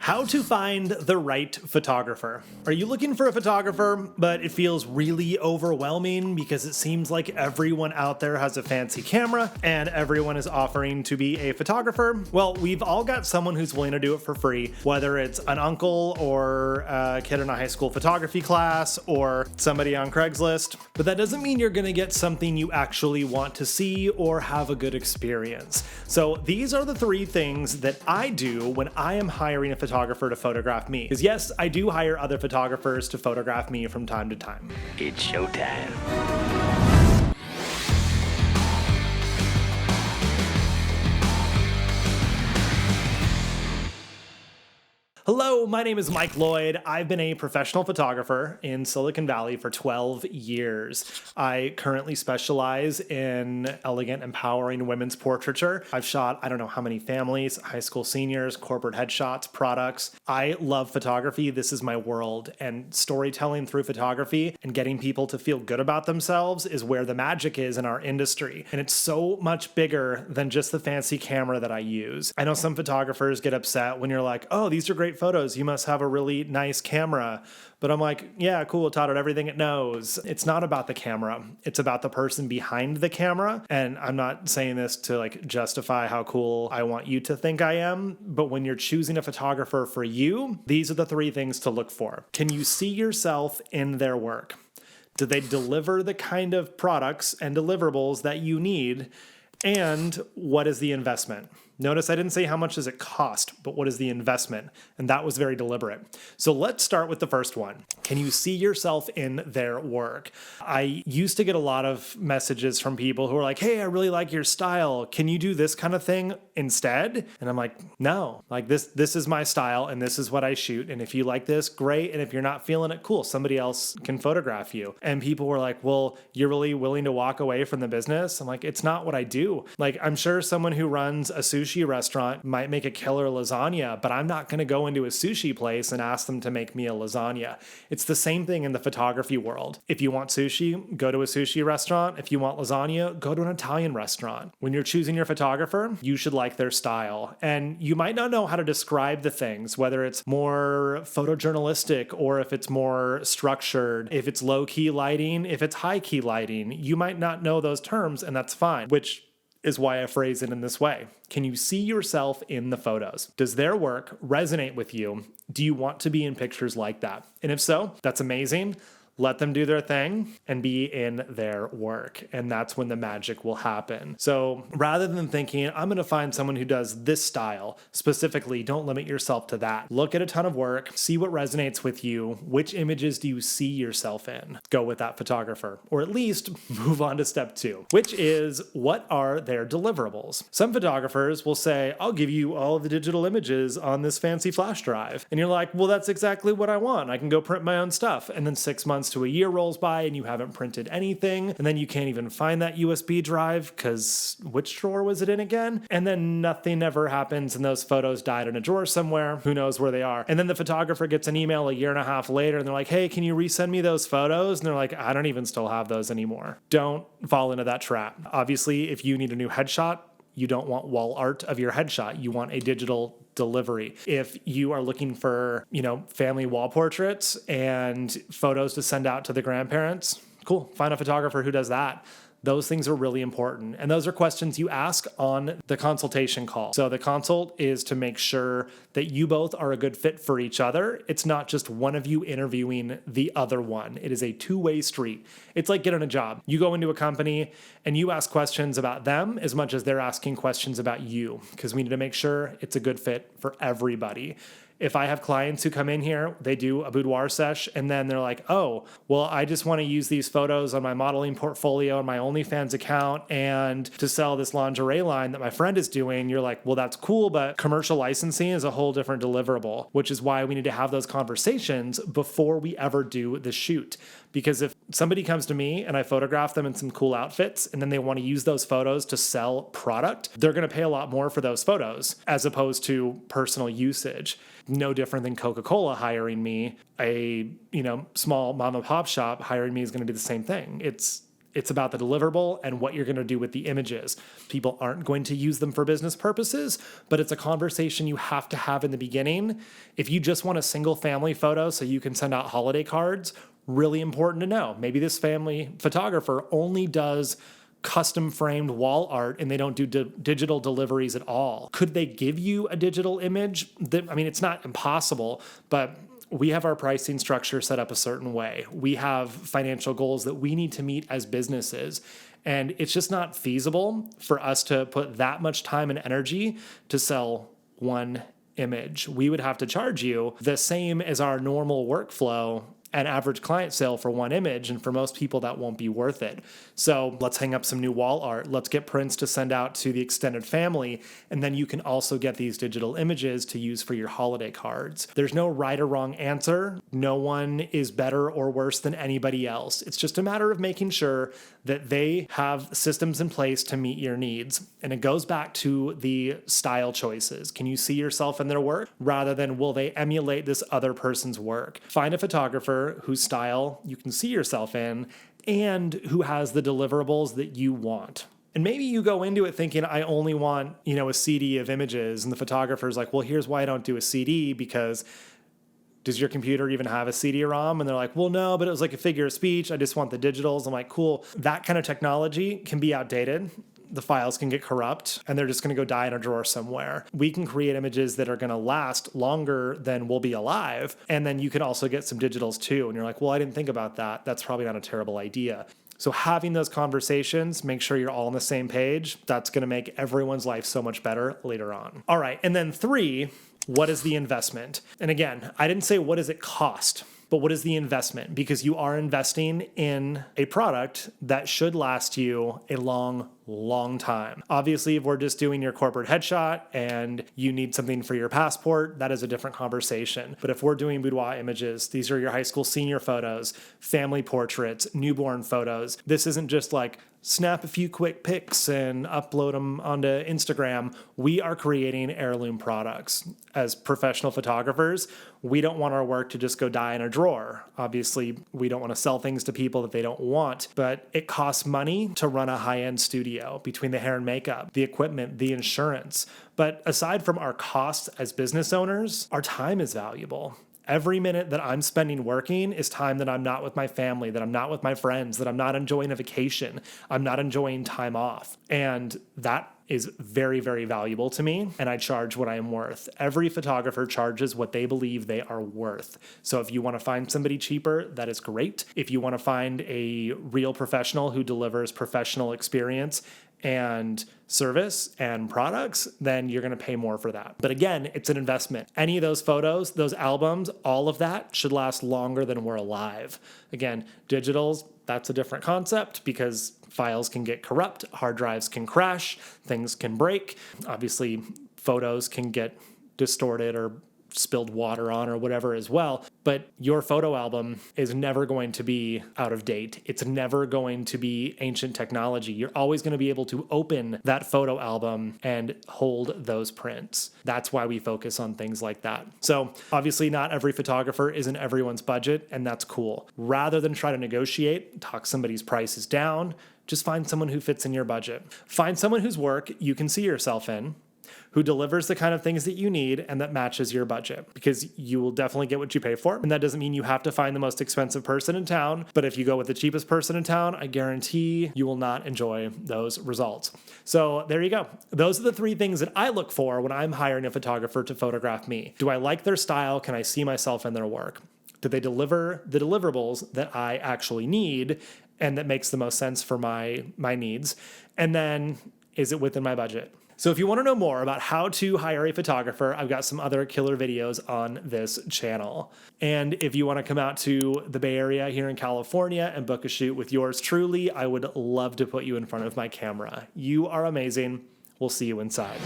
How to find the right photographer. Are you looking for a photographer, but it feels really overwhelming because it seems like everyone out there has a fancy camera and everyone is offering to be a photographer? Well, we've all got someone who's willing to do it for free, whether it's an uncle or a kid in a high school photography class or somebody on Craigslist. But that doesn't mean you're going to get something you actually want to see or have a good experience. So these are the three things that I do when I am hiring a photographer to photograph me. Because yes, I do hire other photographers to photograph me from time to time. It's showtime. Hello, my name is Mike Lloyd. I've been a professional photographer in Silicon Valley for 12 years. I currently specialize in elegant, empowering women's portraiture. I've shot, I don't know how many families, high school seniors, corporate headshots, products. I love photography. This is my world. And storytelling through photography and getting people to feel good about themselves is where the magic is in our industry. And it's so much bigger than just the fancy camera that I use. I know some photographers get upset when you're like, oh, these are great photos. You must have a really nice camera. But I'm like, yeah, cool. It taught it everything it knows. It's not about the camera. It's about the person behind the camera. And I'm not saying this to like justify how cool I want you to think I am. But when you're choosing a photographer for you, these are the three things to look for. Can you see yourself in their work? Do they deliver the kind of products and deliverables that you need? And what is the investment? Notice I didn't say how much does it cost, but what is the investment? And that was very deliberate. So let's start with the first one. Can you see yourself in their work? I used to get a lot of messages from people who are like, hey, I really like your style. Can you do this kind of thing instead? And I'm like, no, like this is my style and this is what I shoot. And if you like this, great. And if you're not feeling it, cool. Somebody else can photograph you. And people were like, well, you're really willing to walk away from the business? I'm like, it's not what I do. Like, I'm sure someone who runs a sushi restaurant might make a killer lasagna, but I'm not going to go into a sushi place and ask them to make me a lasagna. It's the same thing in the photography world. If you want sushi, go to a sushi restaurant. If you want lasagna, go to an Italian restaurant. When you're choosing your photographer, you should like their style. And you might not know how to describe the things, whether it's more photojournalistic or if it's more structured, if it's low-key lighting, if it's high-key lighting. You might not know those terms, and that's fine, which is why I phrase it in this way. Can you see yourself in the photos? Does their work resonate with you? Do you want to be in pictures like that? And if so, that's amazing. Let them do their thing and be in their work. And that's when the magic will happen. So rather than thinking, I'm going to find someone who does this style, specifically, don't limit yourself to that. Look at a ton of work, see what resonates with you. Which images do you see yourself in? Go with that photographer, or at least move on to step 2, which is what are their deliverables? Some photographers will say, I'll give you all of the digital images on this fancy flash drive. And you're like, well, that's exactly what I want. I can go print my own stuff. And then 6 months to a year rolls by and you haven't printed anything, and then you can't even find that USB drive because which drawer was it in again? And then nothing ever happens and those photos died in a drawer somewhere. Who knows where they are? And then the photographer gets an email a year and a half later and they're like, hey, can you resend me those photos? And they're like, I don't even still have those anymore. Don't fall into that trap. Obviously, if you need a new headshot, you don't want wall art of your headshot. You want a digital delivery. If you are looking for, family wall portraits and photos to send out to the grandparents, cool. Find a photographer who does that. Those things are really important. And those are questions you ask on the consultation call. So the consult is to make sure that you both are a good fit for each other. It's not just one of you interviewing the other one. It is a two-way street. It's like getting a job. You go into a company and you ask questions about them as much as they're asking questions about you, because we need to make sure it's a good fit for everybody. If I have clients who come in here, they do a boudoir sesh, and then they're like, oh, well, I just want to use these photos on my modeling portfolio and my OnlyFans account and to sell this lingerie line that my friend is doing. You're like, well, that's cool, but commercial licensing is a whole different deliverable, which is why we need to have those conversations before we ever do the shoot. Because if somebody comes to me and I photograph them in some cool outfits and then they want to use those photos to sell product, they're going to pay a lot more for those photos as opposed to personal usage. No different than Coca-Cola hiring me. A small mom and pop shop hiring me is going to do the same thing. It's It's about the deliverable and what you're going to do with the images. People aren't going to use them for business purposes, but it's a conversation you have to have in the beginning. If you just want a single family photo so you can send out holiday cards, really important to know. Maybe this family photographer only does custom framed wall art and they don't do digital deliveries at all. Could they give you a digital image? It's not impossible, but we have our pricing structure set up a certain way. We have financial goals that we need to meet as businesses. And it's just not feasible for us to put that much time and energy to sell one image. We would have to charge you the same as our normal workflow, an average client sale for one image, and for most people that won't be worth it. So let's hang up some new wall art. Let's get prints to send out to the extended family, and then you can also get these digital images to use for your holiday cards. There's no right or wrong answer. No one is better or worse than anybody else. It's just a matter of making sure that they have systems in place to meet your needs. And it goes back to the style choices. Can you see yourself in their work rather than will they emulate this other person's work? Find a photographer whose style you can see yourself in and who has the deliverables that you want. And maybe you go into it thinking, I only want, a CD of images. And the photographer's like, well, here's why I don't do a CD, because does your computer even have a CD-ROM? And they're like, well, no, but it was like a figure of speech. I just want the digitals. I'm like, cool. That kind of technology can be outdated. The files can get corrupt and they're just going to go die in a drawer somewhere. We can create images that are going to last longer than we'll be alive. And then you can also get some digitals too. And you're like, well, I didn't think about that. That's probably not a terrible idea. So having those conversations, make sure you're all on the same page. That's going to make everyone's life so much better later on. All right. And then 3, what is the investment? And again, I didn't say what does it cost, but what is the investment? Because you are investing in a product that should last you a long time. Obviously, if we're just doing your corporate headshot and you need something for your passport, that is a different conversation. But if we're doing boudoir images, these are your high school senior photos, family portraits, newborn photos. This isn't just like snap a few quick pics and upload them onto Instagram. We are creating heirloom products. As professional photographers, we don't want our work to just go die in a drawer. Obviously, we don't want to sell things to people that they don't want, but it costs money to run a high-end studio between the hair and makeup, the equipment, the insurance. But aside from our costs as business owners, our time is valuable. Every minute that I'm spending working is time that I'm not with my family, that I'm not with my friends, that I'm not enjoying a vacation, I'm not enjoying time off. And that is very, very valuable to me, and I charge what I am worth. Every photographer charges what they believe they are worth. So if you want to find somebody cheaper, that is great. If you want to find a real professional who delivers professional experience and service and products, then you're going to pay more for that. But again, it's an investment. Any of those photos, those albums, all of that should last longer than we're alive. Again, digitals, that's a different concept because files can get corrupt, hard drives can crash, things can break. Obviously, photos can get distorted or spilled water on or whatever as well. But your photo album is never going to be out of date. It's never going to be ancient technology. You're always going to be able to open that photo album and hold those prints. That's why we focus on things like that. So obviously not every photographer is in everyone's budget, and that's cool. Rather than try to negotiate, talk somebody's prices down, just find someone who fits in your budget. Find someone whose work you can see yourself in, who delivers the kind of things that you need and that matches your budget, because you will definitely get what you pay for. And that doesn't mean you have to find the most expensive person in town, but if you go with the cheapest person in town, I guarantee you will not enjoy those results. So there you go. Those are the 3 things that I look for when I'm hiring a photographer to photograph me. Do I like their style? Can I see myself in their work? Do they deliver the deliverables that I actually need and that makes the most sense for my needs? And then is it within my budget? So if you want to know more about how to hire a photographer, I've got some other killer videos on this channel. And if you want to come out to the Bay Area here in California and book a shoot with yours truly, I would love to put you in front of my camera. You are amazing. We'll see you inside.